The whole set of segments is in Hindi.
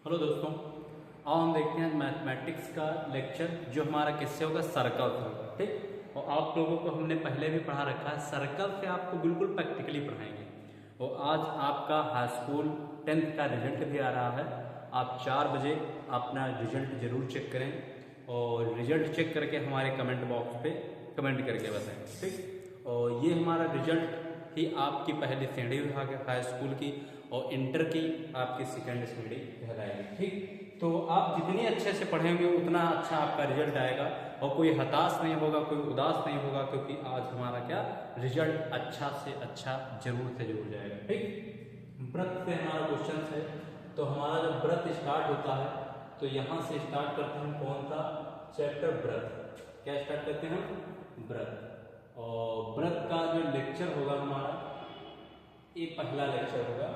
हेलो दोस्तों, आओ हम देखते हैं मैथमेटिक्स का लेक्चर जो हमारा किससे होगा, सर्कल से होगा। ठीक, और आप लोगों को हमने पहले भी पढ़ा रखा है, सर्कल से आपको बिल्कुल प्रैक्टिकली पढ़ाएंगे। और आज आपका हाई स्कूल 10th का रिजल्ट भी आ रहा है। आप 4 बजे अपना रिजल्ट जरूर चेक करें और रिजल्ट चेक करके हमारे कमेंट बॉक्स पे कमेंट करके बताएं। ठीक, और ये हमारा रिजल्ट ही आपकी पहली सीढ़ी हाई स्कूल की और इंटर की आपकी सेकेंड सीढ़ी कहलाएगी। ठीक, तो आप जितनी अच्छे से पढ़ेंगे उतना अच्छा आपका रिजल्ट आएगा और कोई हताश नहीं होगा, कोई उदास नहीं होगा, क्योंकि आज हमारा क्या रिजल्ट अच्छा से अच्छा जरूर से जरूर जाएगा। ठीक, व्रत से हमारा क्वेश्चन है। तो हमारा जब व्रत स्टार्ट होता है तो यहाँ से स्टार्ट करते हैं कौन सा चैप्टर, व्रत। क्या स्टार्ट करते हैं हम, व्रत। और व्रत का जो लेक्चर होगा हमारा, ये पहला लेक्चर होगा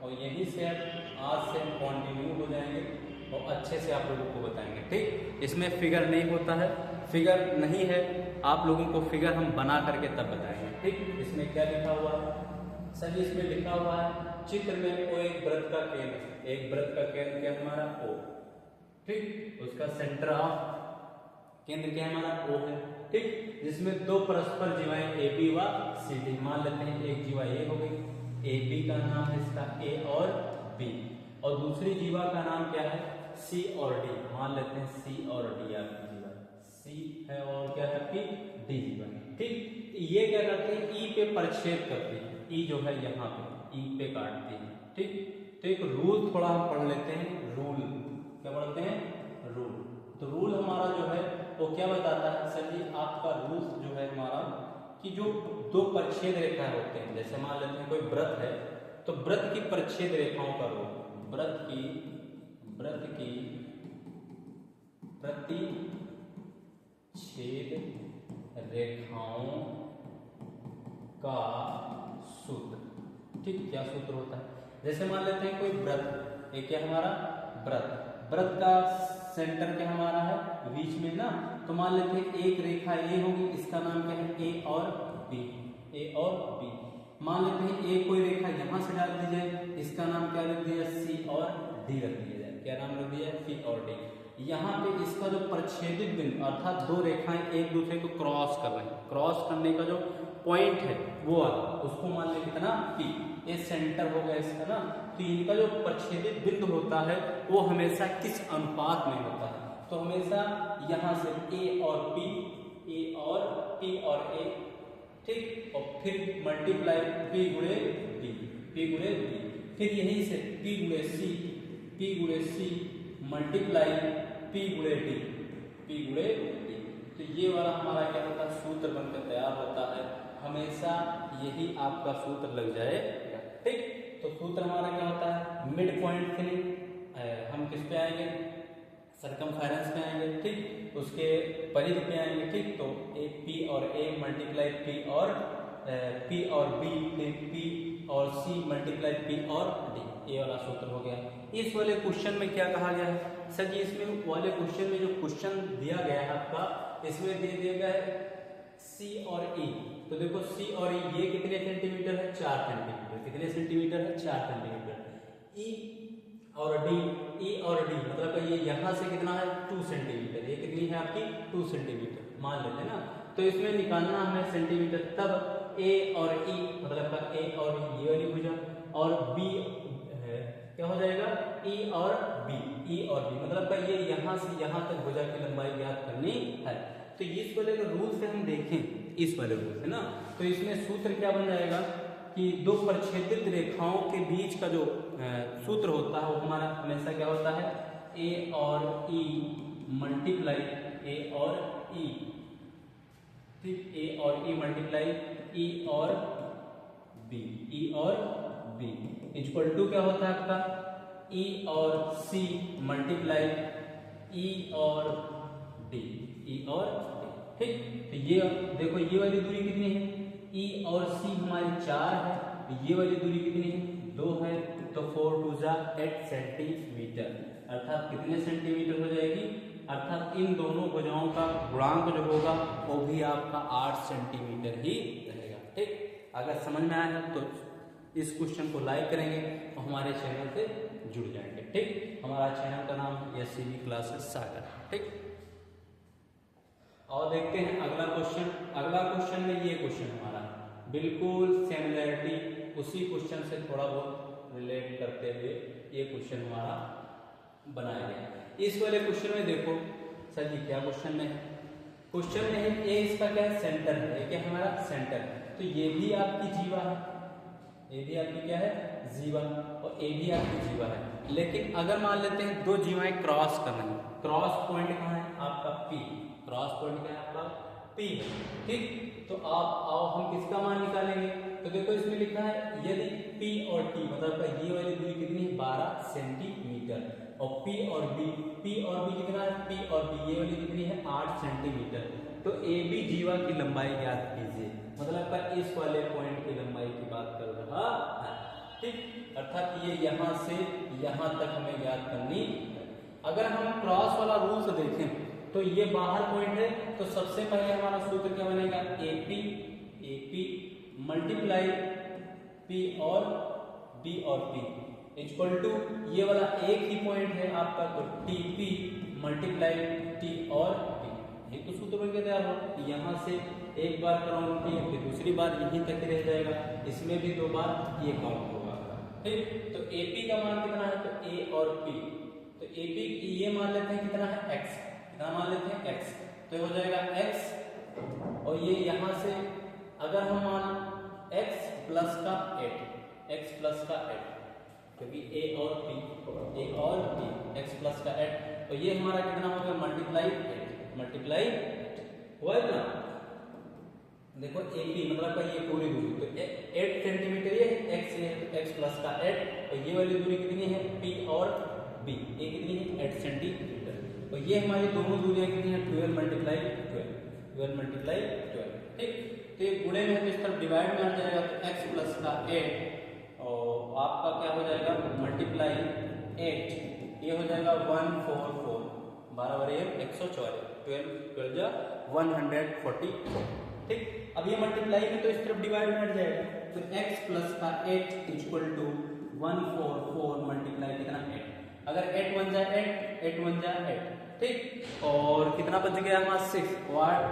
और यहीं से आज से कंटिन्यू हो जाएंगे और अच्छे से आप लोगों को बताएंगे। ठीक, इसमें फिगर नहीं होता है, फिगर नहीं है, आप लोगों को फिगर हम बना करके तब बताएंगे। ठीक, इसमें क्या लिखा हुआ है सर, इसमें लिखा हुआ है चित्र में वो एक व्रत का केंद्र, एक व्रत का केंद्र क्या हमारा O। ठीक, उसका सेंटर ऑफ केंद्र क्या हमारा O है। ठीक, जिसमें दो परस्पर जीवाएं AB व CD, मान लेते हैं एक जीवा A हो गई, AB का नाम है इसका A और B, और दूसरी जीवा का नाम क्या है C और D, मान लेते हैं C और D आपकी जीवा, C है और क्या है आपकी D जीवा। ठीक, ये क्या करते हैं E पे परिच्छेद करते हैं, E जो है यहाँ पे E पे काटते हैं। ठीक, तो एक रूल थोड़ा हम पढ़ लेते हैं, रूल क्या पढ़ते हैं, रूल। तो रूल हमारा जो है वो क्या बताता है सर जी, आपका रूल जो है हमारा कि जो दो परिच्छेद रेखाएं होते हैं, जैसे मान लेते हैं कोई व्रत है तो व्रत की परिच्छेद रेखाओं का रूल, व्रत की प्रतिच्छेद रेखाओं का सूत्र। ठीक, क्या सूत्र होता है, जैसे मान लेते हैं कोई व्रत, एक क्या हमारा व्रत का सेंटर क्या हमारा है बीच में ना, तो मान लेते हैं एक रेखा ए होगी, इसका नाम क्या है ए और बी। मान लेते हैं एक कोई रेखा यहां से डाल दी जाए, इसका नाम क्या रख दिया सी और डी रख दिया जाए, क्या नाम रख दिया सी और डी। यहाँ पे इसका जो प्रच्छेदित बिंदु अर्थात दो रेखाएं एक दूसरे को क्रॉस कर रहे हैं, क्रॉस करने का जो पॉइंट है वो वाला, उसको मान लें कितना पी, ये सेंटर हो गया इसका ना। तो इनका जो प्रच्छेदित बिंदु होता है वो हमेशा किस अनुपात में होता है, तो हमेशा यहाँ से ए और पी, ए और पी और ए। ठीक, और फिर मल्टीप्लाई पी गुणे डी, फिर यहीं से पी गुणे सी मल्टीप्लाई पी गुणे डी। तो ये वाला हमारा क्या होता है, सूत्र बनकर तैयार होता है, हमेशा यही आपका सूत्र लग जाएगा। ठीक, तो सूत्र हमारा क्या होता है, मिड पॉइंट फिनिंग, हम किस पे आएंगे, सरकमफेरेंस पे आएंगे। ठीक, उसके परिधि पे आएंगे। ठीक, तो ए पी और ए मल्टीप्लाई पी और बी, पी और सी मल्टीप्लाई पी और डी, ये वाला सूत्र हो गया। इस वाले क्वेश्चन में क्या कहा गया है सर जी, इसमें वाले क्वेश्चन में जो क्वेश्चन दिया गया है आपका, इसमें दे दिया गया है सी और ई। तो देखो सी और ई ये कितने सेंटीमीटर है, 4 सेंटीमीटर, कितने सेंटीमीटर है 4 सेंटीमीटर। ई और डी मतलब ये यहाँ से कितना है 2 सेंटीमीटर, ये कितनी है आपकी 2 सेंटीमीटर मान लेते हैं ना। तो इसमें निकालना हमें सेंटीमीटर, तब ए और ई मतलब ए और ये वाली भुजा और बी क्या हो जाएगा ई और बी मतलब ये यहाँ से यहाँ तक भुजा की लंबाई ज्ञात करनी है। तो इस वाले रूल से हम देखें, इस वाले रूल से ना, तो इसमें सूत्र क्या बन जाएगा कि दो प्रच्छेदित रेखाओं के बीच का जो सूत्र होता है वो हमारा हमेशा क्या होता है ए और ई मल्टीप्लाई ए और ई। ठीक, ए और ई मल्टीप्लाई ई और बी इक्वल टू क्या होता है आपका ई और सी मल्टीप्लाई ई और डी। ठीक, तो ये देखो ये वाली दूरी कितनी है, ई और सी हमारी 4 है, ये वाली दूरी कितनी है 2 है, तो 4 2 जा 8 सेंटीमीटर, अर्थात कितने सेंटीमीटर हो जाएगी, अर्थात इन दोनों भुजाओं का गुणांक जो होगा वो भी आपका 8 सेंटीमीटर ही रहेगा। ठीक, अगर समझ में आया तो इस क्वेश्चन को लाइक करेंगे तो हमारे चैनल से जुड़ जाएंगे। ठीक, हमारा चैनल का नाम SCB क्लासेस सागर। ठीक, और देखते हैं अगला क्वेश्चन। अगला क्वेश्चन में ये क्वेश्चन हमारा बिल्कुल सिमिलैरिटी उसी क्वेश्चन से थोड़ा बहुत रिलेट करते हुए ये क्वेश्चन हमारा बनाया गया। इस वाले क्वेश्चन में देखो सर जी क्या क्वेश्चन में है, क्वेश्चन में है ए इसका क्या है, सेंटर है, ये क्या हमारा सेंटर है, तो ये भी आपकी जीवा है, ये भी आपकी क्या है, जीवा, और ए भी आपकी जीवा है। लेकिन अगर मान लेते हैं दो जीवाएं क्रॉस कर रही हैं, क्रॉस पॉइंट कहाँ है आपका P, क्रॉस पॉइंट क्या है आपका P। ठीक, तो आप आओ हम किसका मान निकालेंगे, तो देखो इसमें लिखा है यदि P और T मतलब ये वाली दूरी कितनी है 12 सेंटीमीटर, और P और B कितना है, P और B ये वाली कितनी है 8 सेंटीमीटर, तो AB जीवा की लंबाई ज्ञात कीजिए, मतलब पर इस वाले पॉइंट की लंबाई की बात कर रहा है। ठीक, अर्थात ये यहाँ से यहाँ तक हमें ज्ञात करनी है। अगर हम क्रॉस वाला रूल से देखें तो ये बाहर पॉइंट है, तो सबसे पहले हमारा सूत्र क्या बनेगा, AP मल्टीप्लाई P और B और P इक्वल टू ये वाला एक ही पॉइंट है आपका, तो TP मल्टीप्लाई T और P, ये तो सूत्र बन गया तैयार हो। यहाँ से एक बार काउंट किया फिर दूसरी बार यहीं तक रह जाएगा, इसमें भी 2 बार ये काउंट होगा। ठीक, तो AP का मान कितना है, तो A और P, तो AP ये मान लेते हैं कितना है x, कितना मान लेते हैं x, तो हो जाएगा x, और ये यहाँ से अगर हम मान x प्लस का 8, क्योंकि A और P x प्लस का 8, तो ये हमारा कितना हो गया मल्टीप्लाई 8 हुआ ना। देखो AP मतलब का ये पूरी दूरी, तो 8 सेंटीमीटर ये x है, तो x प्लस का 8, और ये वाली दूरी कितनी है P और B, ये कितनी है 8 सेंटीमीटर, तो ये हमारी दोनों दूरियां कितनी है 12 मल्टीप्लाई 12। ठीक, तो ये गुणे में इस तरफ डिवाइड में आ जाएगा, तो x प्लस का 8 और आपका क्या हो जाएगा मल्टीप्लाई 8, ये हो जाएगा 144, 12 बार 144, 12 जा 144। ठीक, अब ये मल्टीप्लाई में तो इस तरफ डिवाइड में हट जाएगा, तो x प्लस का 8 इक्वल टू 144 मल्टीप्लाई कितना 8, अगर 8 1 जा 8। ठीक, और कितना बच गया हमारा 6 8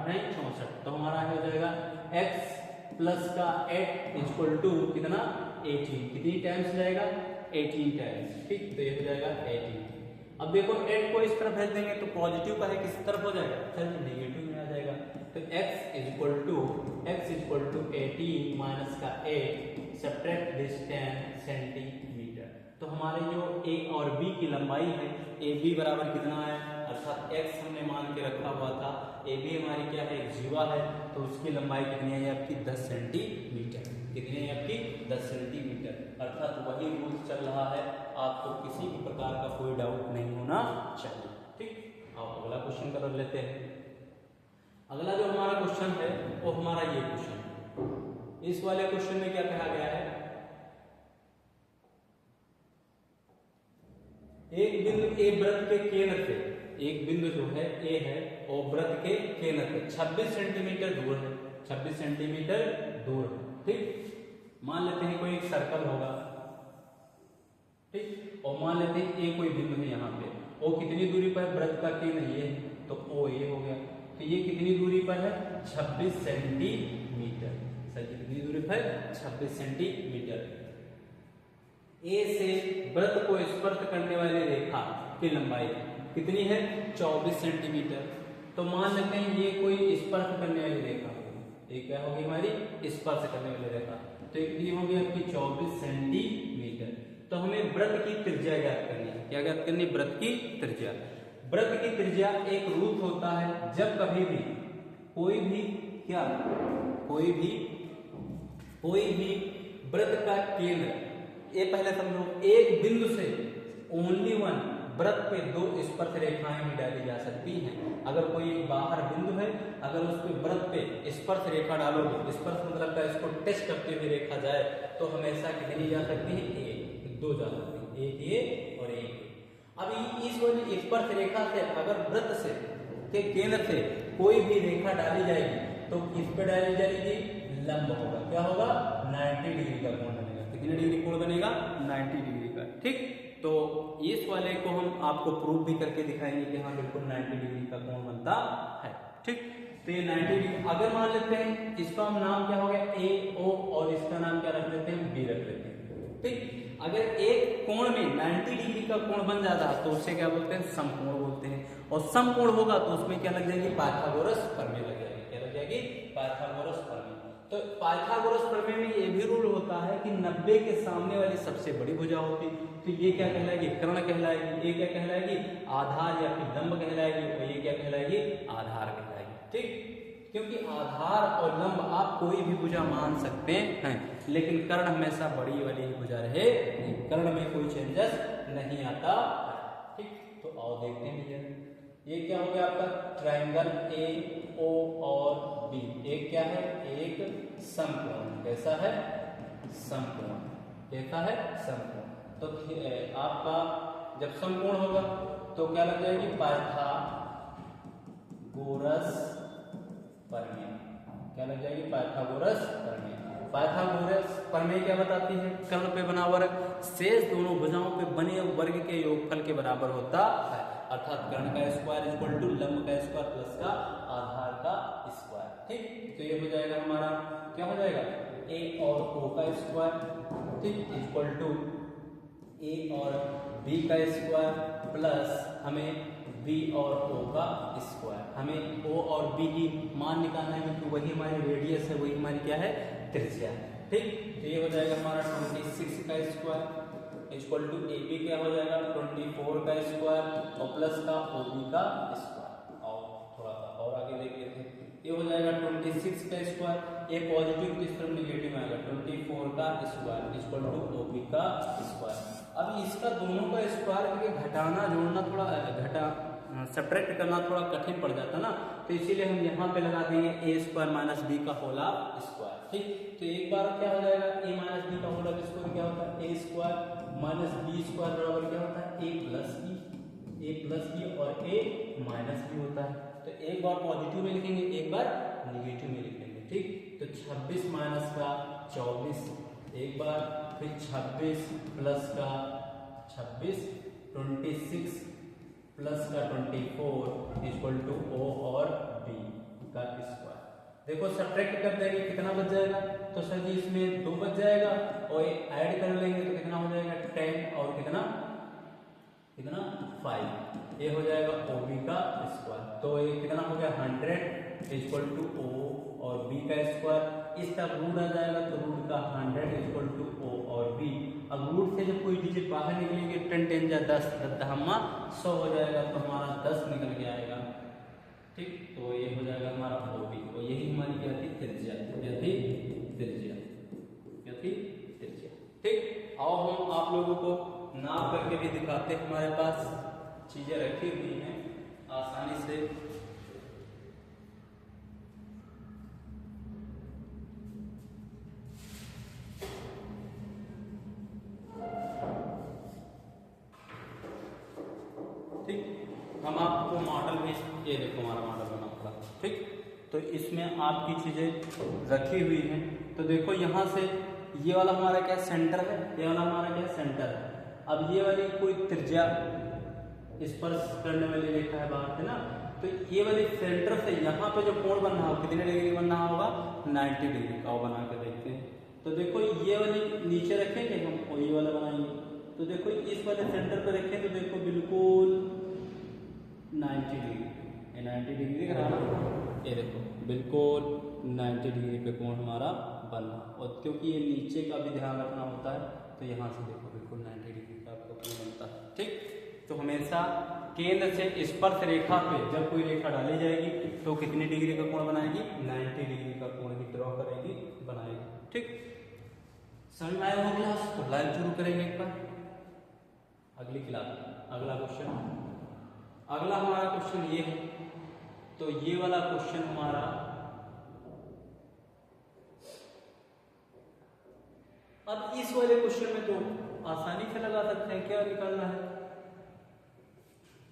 9 64, तो हमारा हो जाएगा x प्लस का 8 इक्वल टू कितना 18, कितनी टाइम्स जाएगा 18 टाइम्स। ठीक, तो ये हो जाएगा 18। अब देखो 8 को इस तरफ भेज देंगे तो पॉजिटिव का है किस तरफ हो जाएगा, चलिए नेगेटिव में आ जाएगा, तो x इक्वल टू 18 माइनस का 8 सब्ट्रैक्ट दिस 10 सेंटीमीटर, तो हमारे जो A और B की लंबाई है AB बराबर कितना है, अर्थात x हमने मान के रखा हुआ था, AB हमारी क्या है एक जीवा है, तो उसकी लंबाई कितनी है आपकी 10 सेंटीमीटर, कितनी है आपकी 10 सेंटीमीटर, अर्थात वही रूल चल रहा है, आपको किसी भी प्रकार का कोई डाउट नहीं होना चाहिए। ठीक, अब अगला क्वेश्चन कर लेते हैं। अगला जो हमारा क्वेश्चन है वो हमारा ये क्वेश्चन है। इस वाले क्वेश्चन में क्या कहा गया है, एक बिंदु A वृत्त के केंद्र से, एक बिंदु जो है A है और वृत्त के केंद्र से 26 सेंटीमीटर दूर है, 26 सेंटीमीटर दूर है। ठीक, मान लेते हैं कोई एक सर्कल होगा, ठीक, और मान लेते हैं A कोई बिंदु है यहाँ पे, O कितनी दूरी पर वृत्त का केंद्र ये है, तो O ये हो गया, तो ये कितनी दूरी पर है 26 सेंटीमीटर, सर कितनी दूरी पर 26 सेंटीमीटर। A से वृत्त को स्पर्श करने वाली रेखा की लंबाई कितनी है 24 सेंटीमीटर, तो मान लेते हैं ये कोई स्पर्श करने वाली रेखा होगी, ये क्या होगी हमारी स्पर्श करने वाली रेखा, तो ये होगी आपकी 24 सेंटीमीटर। तो हमें वृत्त की त्रिज्या ज्ञात करनी है, क्या ज्ञात करनी है, वृत्त की त्रिज्या। वृत्त की त्रिज्या एक रूप होता है जब कभी भी कोई भी वृत्त का केंद्र, ये पहले समझो, एक बिंदु से ओनली वन वृत्त पे 2 स्पर्श रेखाएं भी डाली जा सकती हैं। अगर कोई बाहर बिंदु है, अगर उस पे वृत्त पे स्पर्श रेखा डालोगे, स्पर्श मतलब का इसको टच करते हुए रेखा जाए, तो हमेशा कितनी जा सकती है, 2 जा सकती है, एक ये और एक ये। अब इस वाली स्पर्श रेखा से अगर वृत्त से के केंद्र से कोई भी रेखा डाली जाएगी तो किस पे डाली जाएगी, लंब होगा, क्या होगा, 90 डिग्री का कोण बनेगा। कितने डिग्री कोण बनेगा? 90 डिग्री का। ठीक, तो इस वाले को हम आपको प्रूव भी करके दिखाएंगे कि हाँ बिल्कुल 90 डिग्री का कोण बनता है। ठीक, तो ये 90 डिग्री, अगर मान लेते हैं इसका हम नाम क्या हो गया ए ओ, और इसका नाम क्या रख लेते हैं? बी रख लेते हैं। ठीक, अगर एक कोण में 90 डिग्री का कोण बन जाता है तो उसे क्या बोलते हैं? समकोण बोलते हैं। और समकोण होगा तो उसमें क्या लग जाएगी? पाइथागोरस प्रमेय लग जाएगी। क्या लग जाएगी? पाइथागोरस प्रमेय। तो पाइथागोरस प्रमेय में ये भी रूल होता है कि 90 के सामने वाली सबसे बड़ी भुजा होती, तो ये क्या कहलाएगी? कर्ण कहलाएगी। ये क्या कहलाएगी? आधार या फिर लंब कहलाएगी। और ये क्या कहलाएगी? आधार कहलाएगी। ठीक, क्योंकि आधार और लंब आप कोई भी भुजा मान सकते हैं, लेकिन कर्ण हमेशा बड़ी वाली ही भुजा रहे, कर्ण में कोई चेंजेस नहीं आता। ठीक, तो आओ देखते हैं भैया, ये क्या हो गया आपका? ट्रायंगल ए ओ और बी। एक क्या है? एक समकोण। कैसा है? समकोण। कैसा है? समकोण। तो आपका जब समकोण होगा तो क्या लग जाएगी? पाइथागोरस प्रमेय। क्या लग जाएगी? पाइथागोरस प्रमेय। पाइथागोरस प्रमेय क्या बताती है? कर्ण पे बना वर्ग शेष दोनों भुजाओं पे बने वर्ग के योगफल के बराबर होता है, अर्थात कर्ण का स्क्वायर इक्वल टू लंब का स्क्वायर प्लस का आधार का स्क्वायर। ठीक, तो ये हो जाएगा हमारा, क्या हो जाएगा? ए और ओ का स्क्वायर, ठीक, इक्वल टू ए और बी का स्क्वायर प्लस हमें बी और ओ का स्क्वायर। हमें ओ और बी की मान निकालना है क्योंकि वही हमारी रेडियस है, वही हमारी क्या है? त्रिज्या। ठीक, तो ये हो जाएगा हमारा 26 का square equal to A B क्या हो जाएगा? 24 का स्क्वायर और प्लस का ओ बी का स्क्वायर। और थोड़ा सा और आगे देख लेते हैं, ये हो जाएगा 26 का स्क्वायर, ये पॉजिटिव इस तरफ नेगेटिव आएगा, 24 का square equal to O B का स्क्वायर। अब इसका दोनों का स्क्वायर करके घटाना जोड़ना थोड़ा सब्ट्रैक्ट करना थोड़ा कठिन पड़ जाता ना, तो इसीलिए हम यहाँ पे लगा देंगे ए स्क्वायर माइनस बी का होल स्क्वायर। ठीक, तो एक बार क्या हो जाएगा? ए माइनस बी का होल स्क्वायर क्या होता है? ए स्क्वायर माइनस बी स्क्वायर बराबर क्या होता है? ए प्लस बी और ए माइनस बी होता है। तो एक बार पॉजिटिव में लिखेंगे, एक बार निगेटिव में लिखेंगे। ठीक, तो 26 माइनस का 24 एक बार, फिर 26 प्लस का 26, 26 प्लस का 24 इक्वल टू ओ और बी का स्क्वायर। देखो सब्ट्रैक्ट कर देंगे कितना बच जाएगा? तो सर जी इसमें 2 बच जाएगा और ऐड कर लेंगे तो कितना हो जाएगा? 10 और कितना 5। ये हो जाएगा ओ बी का स्क्वायर। तो ये कितना हो गया? 100 इक्वल टू ओ और बी का स्क्वायर। इस तरफ रूट आ जाएगा तो रूट का 100 इक्वल टू ओ और बी। अब रूट से जब कोई डिजिट बाहर निकलेंगे 10 10 जा 10 100 हो जाएगा, तो हमारा 10 निकल के आएगा। ठीक, तो ये हो जाएगा हमारा ओ बी। और यही हमारी क्या थी? त्रिज्या। ठीक, आओ हम आप लोगों को नाप करके भी दिखाते हैं। हमारे पास चीजें रखी हुई हैं आसानी से। ठीक, हम आपको मॉडल भी, ये देखो हमारा मॉडल बना पड़ा। ठीक, तो इसमें आपकी चीजें रखी हुई हैं। तो देखो यहाँ से ये वाला हमारा क्या सेंटर है, ये वाला हमारा क्या सेंटर है। अब ये वाली कोई त्रिज्या स्पर्श करने वाली रेखा है बाहर से ना, तो ये वाली सेंटर से यहाँ पे जो कोण बन रहा होगा कितने डिग्री बन रहा होगा? 90 डिग्री का। बना के देखते हैं। तो देखो ये वाली नीचे रखेंगे हम और ये वाला बनाएंगे, तो देखो इस वाले सेंटर पे रखें तो देखो बिल्कुल 90 डिग्री, ये 90 डिग्री दिख रहा है ना, ये देखो बिल्कुल 90 डिग्री पे कोण हमारा बनना। और क्योंकि ये नीचे का भी ध्यान रखना होता है, तो यहाँ से देखो बिल्कुल 90 डिग्री का आपको कोण बनता है। ठीक, तो हमेशा केंद्र से स्पर्श रेखा पे जब कोई रेखा डाली जाएगी तो कितनी डिग्री का कोण बनाएगी? 90 डिग्री का कोण ही ड्रॉ करेगी, बनाएगी। ठीक, समझ में आया हो क्लास? तो लाइव शुरू करेंगे एक बार अगली क्लास। अगला क्वेश्चन, अगला हमारा क्वेश्चन ये है। तो ये वाला क्वेश्चन हमारा अब इस वाले क्वेश्चन में तो आसानी से लगा सकते हैं। क्या निकालना है?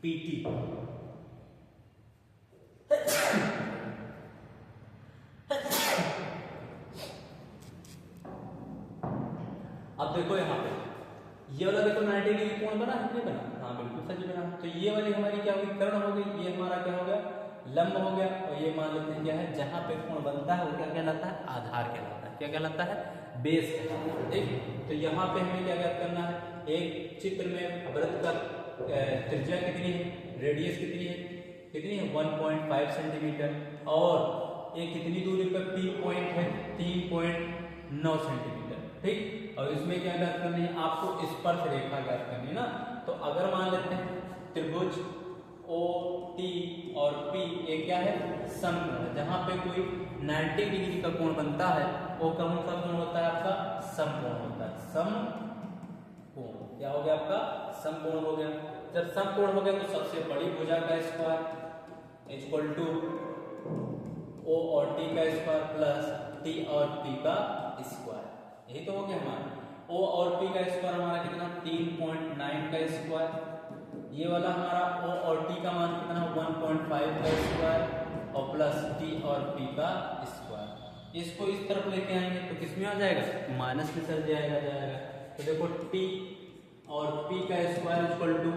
पीटी। देखो यहाँ पे ये वाला देखो 90 डिग्री कोण बना है, नहीं बना? हाँ बिल्कुल सही बना। तो ये वाली हमारी क्या होगी, कर्ण हो गई, ये हमारा क्या हो गया, लंब हो गया। और ये मान लेते हैं क्या है, जहाँ पे कोण बनता है वो क्या कहलाता है, आधार कहलाता है। क्या कहलाता है, बेस कहलाता है। ठीक, तो यहाँ पे हमें क्या करना है, एक चित्र में वृत्त का त्रिज्या कितनी है, रेडियस कितनी है, 1.5 सेंटीमीटर, और ये कितनी दूरी पर पी पॉइंट है, 3.9 सेंटीमीटर। ठीक, और इसमें क्या ज्ञात करनी है, आपको स्पर्श रेखा ज्ञात करनी है ना। तो अगर मान लेते हैं त्रिभुज ओ टी और पी ये क्या है, समकोण है, जहां पे कोई 90 डिग्री का कोण बनता है वो कौन सा कोण होता है, आपका समकोण होता है। समकोण क्या हो गया, आपका समकोण हो गया। जब समकोण हो गया तो सबसे बड़ी भुजा का स्क्वायर इक्वल टू ओ और टी का स्क्वायर प्लस टी और पी का स्क्वायर, यही तो हो गया हमारा। ओ और पी का स्क्वायर हमारा कितना, 3.9 का स्क्वायर। ये वाला हमारा ओ और टी का मान कितना, 1.5 का स्क्वायर, और प्लस टी और पी का स्क्वायर। इसको इस तरफ लेके आएंगे तो किसमें आ जाएगा, माइनस में चल जाएगा। तो देखो टी और पी का स्क्वायर इक्वल टू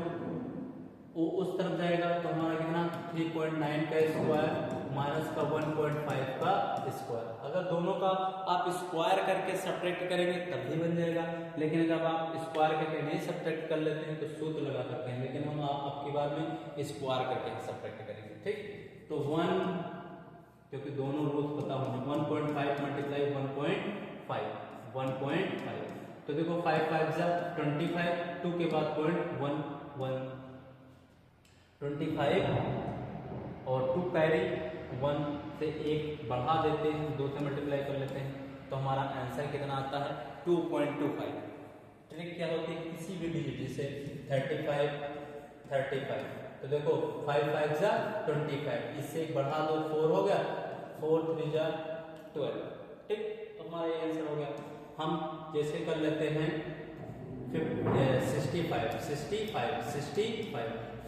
वो उस तरफ जाएगा तो हमारा कितना, 3.9 का स्क्वायर माइनस का 1.5 का स्क्वायर। अगर दोनों का आप स्क्वायर करके सब्ट्रैक्ट करेंगे तब भी बन जाएगा, लेकिन जब आप स्क्वायर करके नहीं सब्ट्रैक्ट कर लेते हैं तो सूत्र लगा करते हैं, लेकिन हम आपकी बार में स्क्वायर करके सब्ट्रैक्ट करेंगे। ठीक, तो 1, क्योंकि दोनों रूल्स पता होंगे, 1.5 मल्टीप्लाई 1.5, तो देखो 5 5 जा 25, 2 के बाद पॉइंट 1 25 और 2 कैरी 1 से 1 बढ़ा देते हैं, 2 से मल्टीप्लाई कर लेते हैं, तो हमारा आंसर कितना आता है, 2.25। ट्रिक क्या होती है, किसी भी डिजिट जैसे 35, तो देखो 5 5 जा 25, इससे 1 बढ़ा दो 4 हो गया, 4 3 जा 12। ठीक, तो हमारा ये आंसर हो गया। हम जैसे कर लेते हैं 65,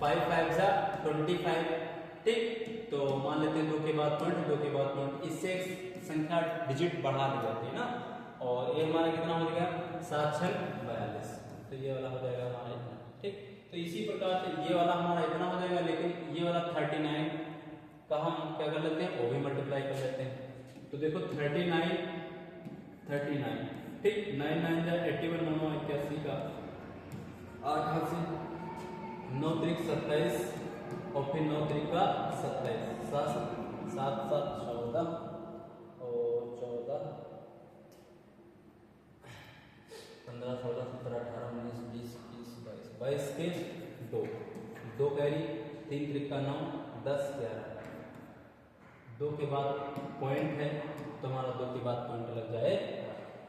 5 5 जा 25। ठीक, तो मान लेते हैं 2 के बाद पॉइंट, 2 के बाद पॉइंट, इससे संख्या डिजिट बढ़ा दी जाती है ना। और ये हमारा कितना हो गया, 7 6 42, तो ये वाला हो जाएगा हमारा इतना। ठीक, तो इसी प्रकार से ये वाला हमारा इतना हो जाएगा, लेकिन ये वाला 39 का हम क्या कर लेते हैं, वो भी मल्टीप्लाई कर लेते हैं। तो देखो 39, ठीक, 9 9 जा 81, 9 9 81 का 88, 9 3 27, और फिर 9 3 का 27, 7 7 14 और 14 15 16 17 18 19 20 21 22 के 2 कैरी, 3 3 का 9 10 11, 2 के बाद पॉइंट है तो हमारा 2 के बाद पॉइंट लग जाए।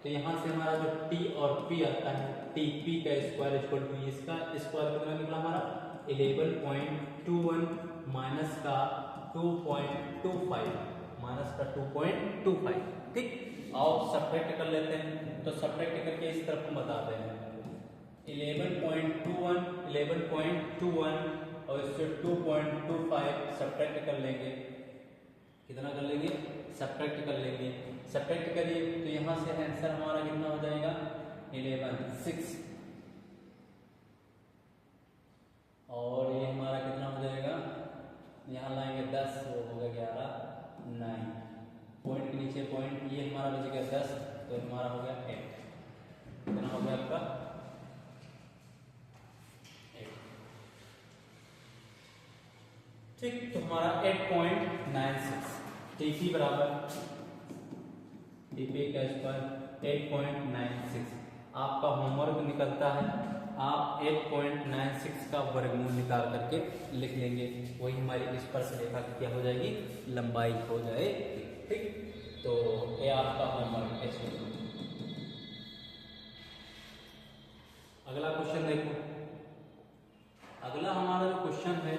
तो यहाँ से हमारा जो टी और पी आता है, टी पी का स्क्वायर इक्वल टू इसका स्क्वायर कितना निकला हमारा, 11.21 माइनस का 2.25, माइनस का 2.25। ठीक, और सब्ट्रैक्ट कर लेते हैं, तो सब्ट्रैक्ट करके इस तरफ हम बता रहे हैं 11.21 और इससे 2.25 सब्ट्रैक्ट कर लेंगे, कितना कर लेंगे, सब्ट्रैक्ट कर लेंगे। सब्ट्रैक्ट करिए तो यहाँ से आंसर हमारा कितना हो जाएगा, 11.6, और ये हमारा कितना हो जाएगा, यहाँ लाएंगे 10, वो हो गया 11 9, पॉइंट के नीचे पॉइंट, ये हमारा बच गया 10, तो हमारा हो गया 8, कितना हो गया आपका 8। ठीक, तो हमारा 8.96, टीपी बराबर टीपी का स्क्वायर 8.96। आपका होमवर्क निकलता है, आप 8.96 का वर्गमूल निकाल करके लिख लेंगे, वही हमारी स्पर्श रेखा की क्या हो जाएगी, लंबाई हो जाएगी। ठीक, तो ये आपका होमवर्क है। अगला क्वेश्चन देखो, अगला हमारा जो क्वेश्चन है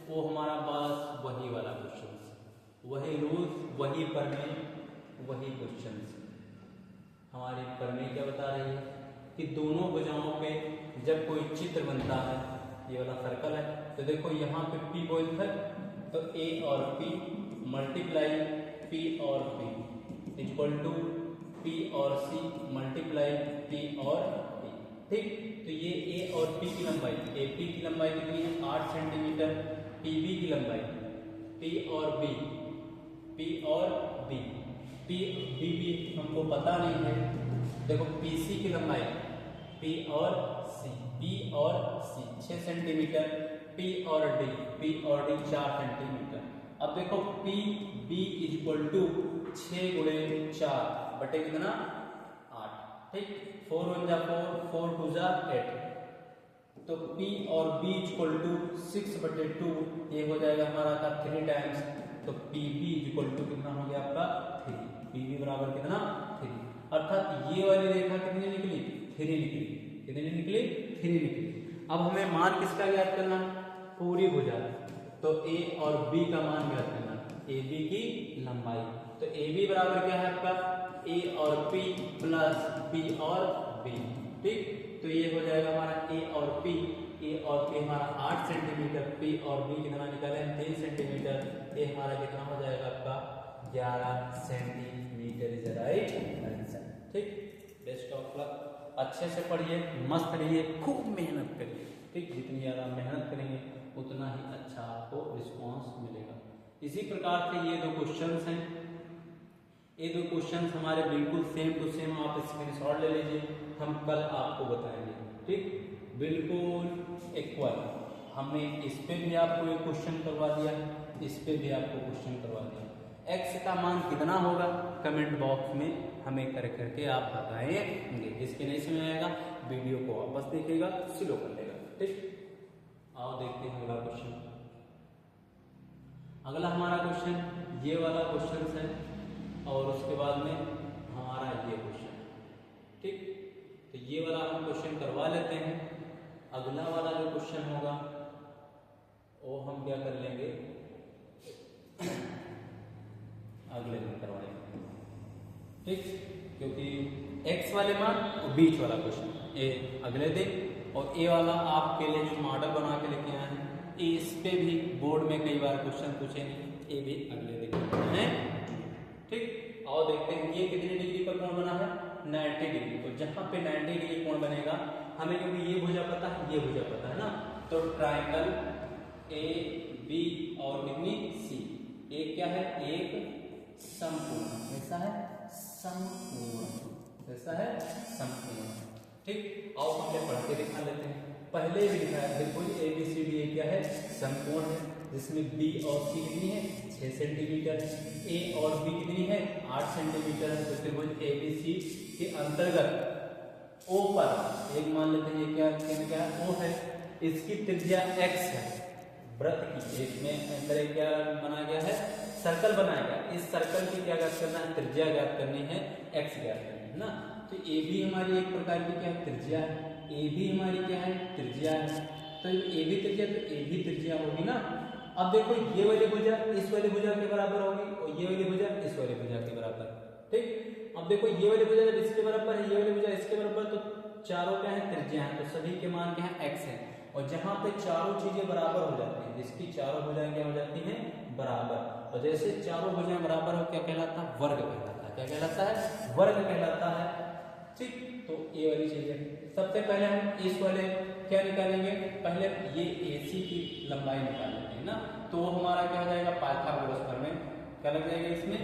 वो हमारा बस वही वाला क्वेश्चन, वही रूल्स, वही प्रमेय, वही क्वेश्चन। हमारी प्रमेय क्या बता रही है कि दोनों भुजाओं पे जब कोई चित्र बनता है, ये वाला सर्कल है, तो देखो यहाँ पे P पॉइंट है, तो A और P मल्टीप्लाई P और P इक्वल टू P और C मल्टीप्लाई P और ठीक। तो ये ए और पी की लंबाई, ए पी की लंबाई कितनी है 8 सेंटीमीटर, पी बी की लंबाई, पी और बी, पी और बी, पी बी बी हमको पता नहीं है। देखो पी सी की लंबाई, पी और सी, पी और सी 6 सेंटीमीटर, पी और डी, पी और डी 4 सेंटीमीटर। अब देखो P B is equal to 6 गुणे 4 बटे कितना 8, ठीक। 4 1 जा 4, 4 2 जा 8, तो P और B इक्वल टू 6 बटे 2, ये हो जाएगा हमारा का 3 टाइम्स, तो PB इक्वल टू कितना हो गया आपका 3, PB बराबर कितना 3, अर्थात ये वाली रेखा कितनी निकली 3 निकली, कितनी निकली 3 निकली। अब हमें मान किसका ज्ञात करना, पूरी भुजा, तो A और B का मान ज्ञात करना, AB की लंबाई, तो AB बराबर क्या है आपका A और P प्लस B और B, ठीक। तो ये हो जाएगा हमारा A और P, A और P हमारा 8 सेंटीमीटर, P और B कितना निकाले 3 सेंटीमीटर, A हमारा कितना हो जाएगा आपका 11 सेंटीमीटर इज राइट आंसर, ठीक। बेस्ट ऑफ लक, अच्छे से पढ़िए, मस्त रहिए, खूब मेहनत करिए, ठीक। जितनी ज़्यादा मेहनत करेंगे उतना ही अच्छा आपको रिस्पॉन्स मिलेगा। इसी प्रकार से ये 2 क्वेश्चंस हैं, ये 2 क्वेश्चंस हमारे बिल्कुल सेम टू सेम, आप स्क्रीनशॉट ले लीजिए, हम कल आपको बताएंगे, ठीक। बिल्कुल इक्वल, हमने इस पे भी आपको एक क्वेश्चन करवा दिया, इस पे भी आपको क्वेश्चन करवा दिया। x का मान कितना होगा कमेंट बॉक्स में हमें कर करके आप बताएंगे। जिसके नहीं समझ आएगा वीडियो को वापस देखेगा, स्लो कर लेगा, ठीक। आओ देखते हैं अगला क्वेश्चन। अगला हमारा क्वेश्चन ये वाला क्वेश्चन है और उसके बाद में हमारा ये क्वेश्चन, ठीक। तो ये वाला हम क्वेश्चन करवा लेते हैं, अगला वाला जो क्वेश्चन होगा वो हम क्या कर लेंगे अगले दिन करवाएंगे, ठीक। क्योंकि x वाले मान और बीच वाला क्वेश्चन ए अगले दिन, और ए वाला आपके लिए जो मॉडल बना के लेके आए हैं, इस पे भी बोर्ड में कई बार क्वेश्चन पूछे नहीं, ये भी अगले दिन है, ठीक। और देखते हैं ये कितनी डिग्री पर कोण बना है 90 डिग्री, तो जहां पे 90 डिग्री कोण बनेगा हमें, क्योंकि ये भुजा पता है, ये भुजा पता है ना, तो ट्रायंगल ए बी और कितनी सी, एक क्या है एक समकोण, कैसा है समकोण, कैसा है समकोण, ठीक। और पहले पढ़ के दिखा लेते हैं, पहले भी लिखा है बिल्कुल ABCD क्या है समकोण है, जिसमें B और C कितनी है 6 सेंटीमीटर, A और B कितनी है 8 सेंटीमीटर, तो त्रिभुज ABC के अंतर्गत O पर एक मान लेते हैं, ये क्या O है, इसकी त्रिज्या x है वृत्त की, इसमें अंदर एक क्या बनाया गया है सर्कल बनाया गया, इस सर्कल की क्या ज्ञात करना है त्रिज्या ज्ञात करनी है, x ज्ञात करनी है ना। तो AB हमारी एक प्रकार की क्या त्रिज्या है, AB हमारी क्या है त्रिज्या है, तो AB त्रिज्या, तो AB त्रिज्या होगी ना। अब देखो ये वाली भुजा इस वाली भुजा के बराबर होगी और ये वाली भुजा इस वाली भुजा के बराबर, ठीक। अब देखो ये वाली भुजा जब इसके बराबर है, ये वाली भुजा इसके बराबर, तो चारों क्या है त्रिज्या है, तो सभी के मान क्या है x है, और जहां पे चारों चीजें बराबर हो जाती हैं, जिसकी चारों भुजाएं क्या हो जाती हैं बराबर, और जैसे चारों भुजाएं बराबर हो क्या कहलाता है वर्ग कहलाता है, क्या कहलाता है वर्ग कहलाता है, ठीक। तो ये वाली चीजें सबसे पहले हम इस वाले क्या निकालेंगे, पहले ये AC की लंबाई निकाल लेते हैं ना, तो वो हमारा क्या हो जाएगा पाइथागोरस प्रमेय, क्या लग जाएगा इसमें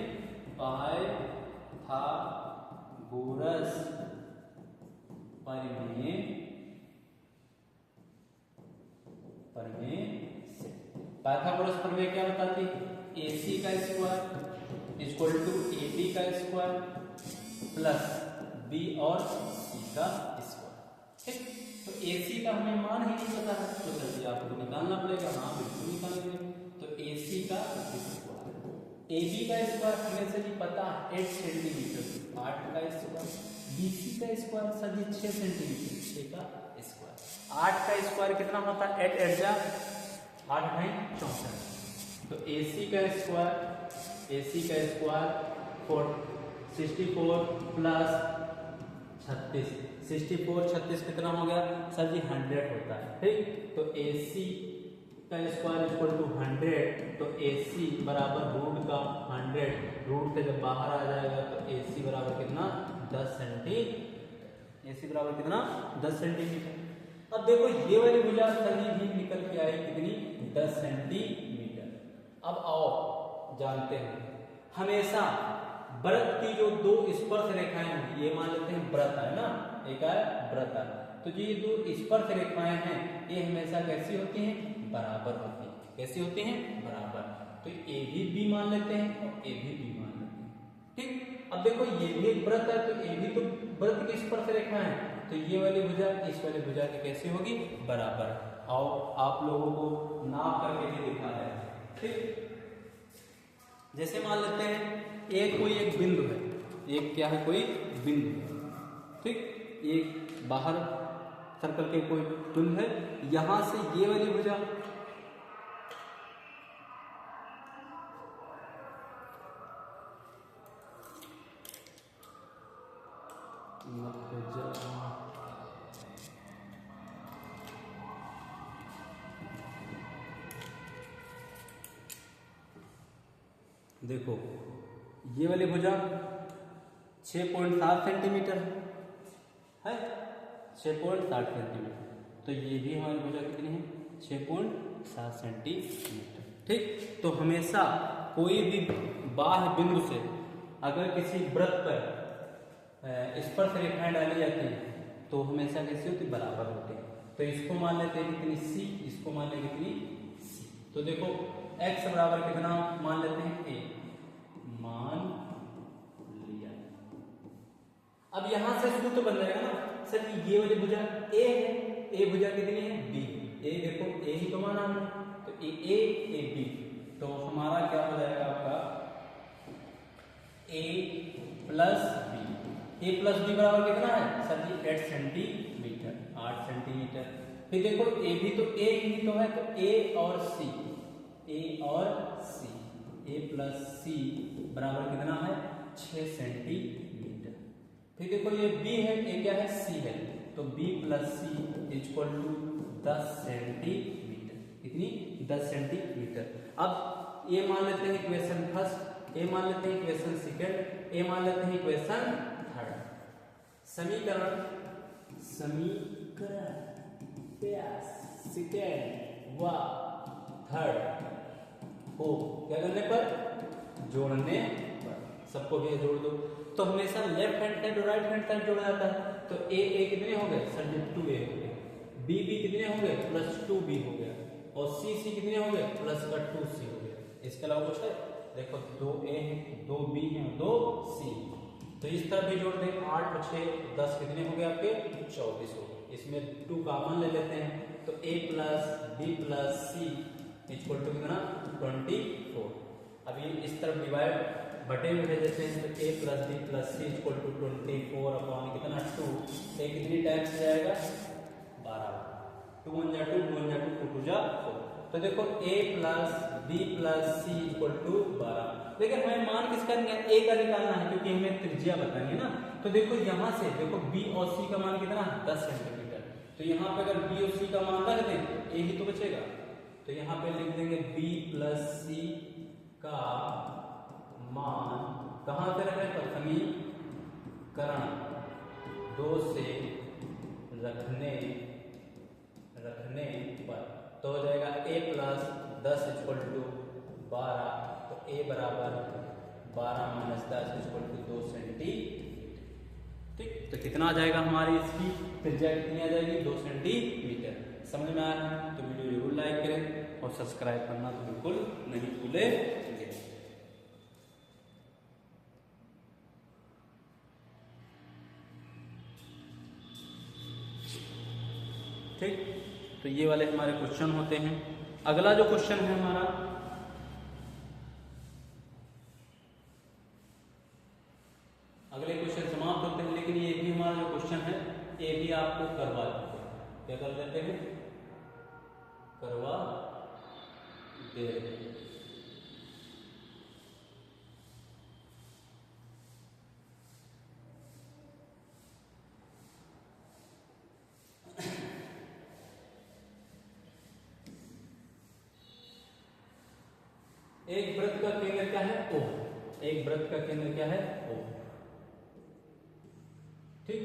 पाइथागोरस प्रमेय, पाइथागोरस प्रमेय क्या बताती है AC का स्क्वायर इक्वल टू AB का स्क्वायर प्लस B और C का स्क्वायर, ठीक। तो AC का हमें मान ही नहीं पता है, तो चलिए आपको निकालना पड़ेगा, हाँ बिल्कुल निकालेंगे। तो AC का स्क्वायर, AB का स्क्वायर हमें से भी पता है 8 सेंटीमीटर, 8 का स्क्वायर, BC का स्क्वायर सर जी 6 सेंटीमीटर, 6 का स्क्वायर, 8 का स्क्वायर कितना होता है 8 8 जा 8 भाई 64, तो AC का स्क्वायर 64 प्लस 36, 64 36 कितना हो गया सर जी 100 होता है, ठीक। तो AC का स्क्वायर इक्वल टू 100, तो AC बराबर रूट का 100, रूट से जब बाहर आ जाएगा तो AC बराबर कितना 10 सेंटीमीटर AC बराबर कितना 10 सेंटीमीटर। अब देखो ये वाली भुजा सभी भी निकल के आई कितनी 10 सेंटीमीटर। अब आओ जानते हैं हमेशा वृत्त की जो दो स्पर्श रेखाएं हैं, ये मान लेते हैं वृत्त है ना, एक है वृत्त। तो ये दो स्पर्श रेखाएं हैं ये हमेशा कैसी होती हैं, बराबर होती हैं। कैसी होती हैं, बराबर। तो ए भी बी मान लेते हैं और ए भी बी मान लेते हैं। ठीक। अब देखो ये भी एक वृत्त है तो ये भी तो वृत्त की स्पर्श रेखा है, तो ये वाली भुजा इस वाली भुजा की कैसी होगी, बराबर। आओ आप लोगों को नाप करके भी दिखा रहे हैं। ठीक। जैसे मान लेते हैं एक कोई एक बिंदु है, एक क्या है कोई बिंदु है। ठीक। एक बाहर सर्कल के कोई बिंदु है, यहां से ये वाली भुजा देखो ये वाली भुजा 6.7 सेंटीमीटर है 6.7 सेंटीमीटर। तो ये भी हमारी भुजा कितनी है 6.7 सेंटीमीटर। ठीक। तो हमेशा कोई भी बाह्य बिंदु से अगर किसी वृत्त पर स्पर्श रेखाएं डाली जाती है तो हमेशा कैसी होती, बराबर होती है। तो इसको मान लेते हैं कितनी सी, इसको मान लेते कितनी सी। तो देखो x बराबर कितना मान लेते हैं a, मान लिया। अब यहां से सूत्र बन जाएगा ना सर ये वाली भुजा a है, a भुजा कितनी है b, a देखो a ही तो माना हमने, तो a b। तो हमारा क्या हो जाएगा आपका a plus b। a plus b बराबर कितना है सर जी 8 सेंटीमीटर, 8 सेंटीमीटर। फिर देखो a भी तो a ही तो है, तो a और c, a और c, a प्लस c बराबर कितना है 6 सेंटीमीटर। फिर देखो ये b है, a क्या है c है, तो b plus c equal to 10 centimetre. कितनी 10 सेंटीमीटर। अब ये मान लेते हैं इक्वेशन फर्स्ट, ए मान लेते हैं इक्वेशन सेकंड, ए मान लेते हैं इक्वेशन थर्ड। समीकरण सेकंड व थर्ड को क्या करने पर, जोड़ने पर, सबको भी जोड़ दो। तो हमेशा लेफ्ट हैंड साइड और राइट हैंड साइड जोड़ा जाता है। तो ए कितने हो गए सर 2a हो गए, बी कितने हो गए प्लस 2b हो गया, और सी कितने हो गए प्लस का 2c हो गया। इसके अलावा कुछ है, देखो 2a है, 2b है, 2c। तो इस तरह भी जोड़ दें, 8 और 6 10 कितने हो गए आपके 24 हो गए। इसमें 2 कॉमन ले लेते हैं, तो a plus B plus C equal to कितना 24। अब ये इस तरफ डिवाइड बटे में ले देते हैं, तो a plus B plus C equal to 24 upon कितना 2। a कितनी टाइम्स जाएगा 12, 2 1 जा 2, 2 1 जा 2, 2 2 जा 4। तो देखो a plus B plus C equal to 12। लेकिन हमें मान किसका a का निकालना है क्योंकि हमें त्रिज्या बतानी है ना। तो देखो यहाँ से देखो b और c का मान कितना 10 सेंटीमीटर। तो यहाँ पे अगर b और c का मान रख दें a ही तो बचेगा। तो यहाँ पे लिख देंगे b प्लस सी का मान कहाँ पे रखें, समीकरण 2 से रखने पर। तो हो जाएगा a प्लस 10 इक्वल टू 12। तो a बराबर 12 माइनस 10 इक्वल टू 2 सेंटीमीटर। ठीक। तो कितना आ जाएगा हमारी इसकी त्रिज्या कितनी आ जाएगी 2 सेंटीमीटर। समझ में आया तो वीडियो जरूर लाइक करें और सब्सक्राइब करना तो बिल्कुल नहीं भूलेंगे। ठीक। तो ये वाले हमारे क्वेश्चन होते हैं। अगला जो क्वेश्चन है हमारा, अगले क्वेश्चन समाप्त होते हैं, लेकिन ये भी हमारा जो क्वेश्चन है ये भी आपको करवा देते हैं। क्या कर देते हैं, करवा दे रहे हैं। एक वृत्त का केंद्र क्या है O, एक वृत्त का केंद्र क्या है O। ठीक।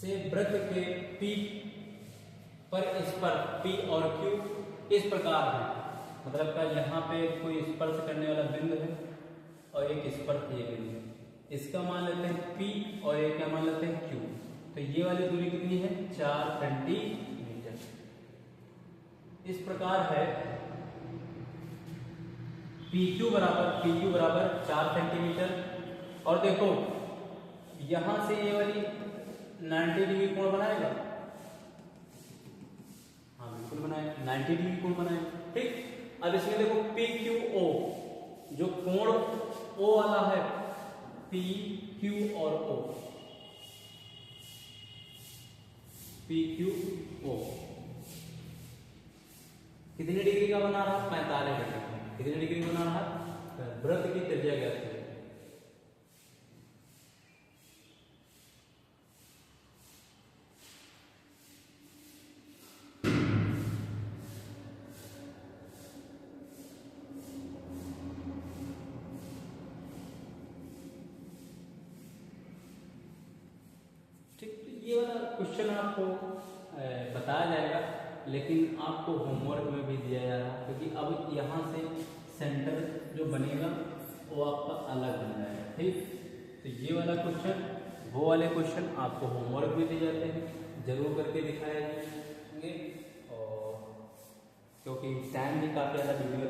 से वृत्त के P पर इस पर P और Q इस प्रकार है, मतलब का यहाँ पे कोई स्पर्श करने वाला बिंदु है और एक स्पर्श ये बिंदु है, इसका मान लेते हैं P और एक क्या मान लेते हैं Q। तो ये वाली दूरी कितनी है 4 सेंटीमीटर। इस प्रकार है PQ बराबर 4 सेंटीमीटर। और देखो यहां से ये वाली 90 डिग्री कोण बनाएगा, हाँ बिल्कुल बनाएगा, 90 डिग्री कोण बनाएगा। ठीक, अब इसमें देखो PQO जो कोण O वाला है, PQ और O, PQO कितनी डिग्री का बना रहा? 45 डिग्री। कितनी डिग्री बना रहा? वृत्त की त्रिज्या ज्ञात करें। ये वाला क्वेश्चन आपको बताया जाएगा, लेकिन आपको होमवर्क में भी दिया जा रहा है, क्योंकि अब यहाँ से सेंटर जो बनेगा वो आपका अलग बन जाएगा। ठीक, तो ये वाला क्वेश्चन, वो वाले क्वेश्चन आपको होमवर्क में दिए जाते हैं, जरूर करके दिखाए जाएंगे। और क्योंकि टाइम भी काफ़ी ज़्यादा वीडियो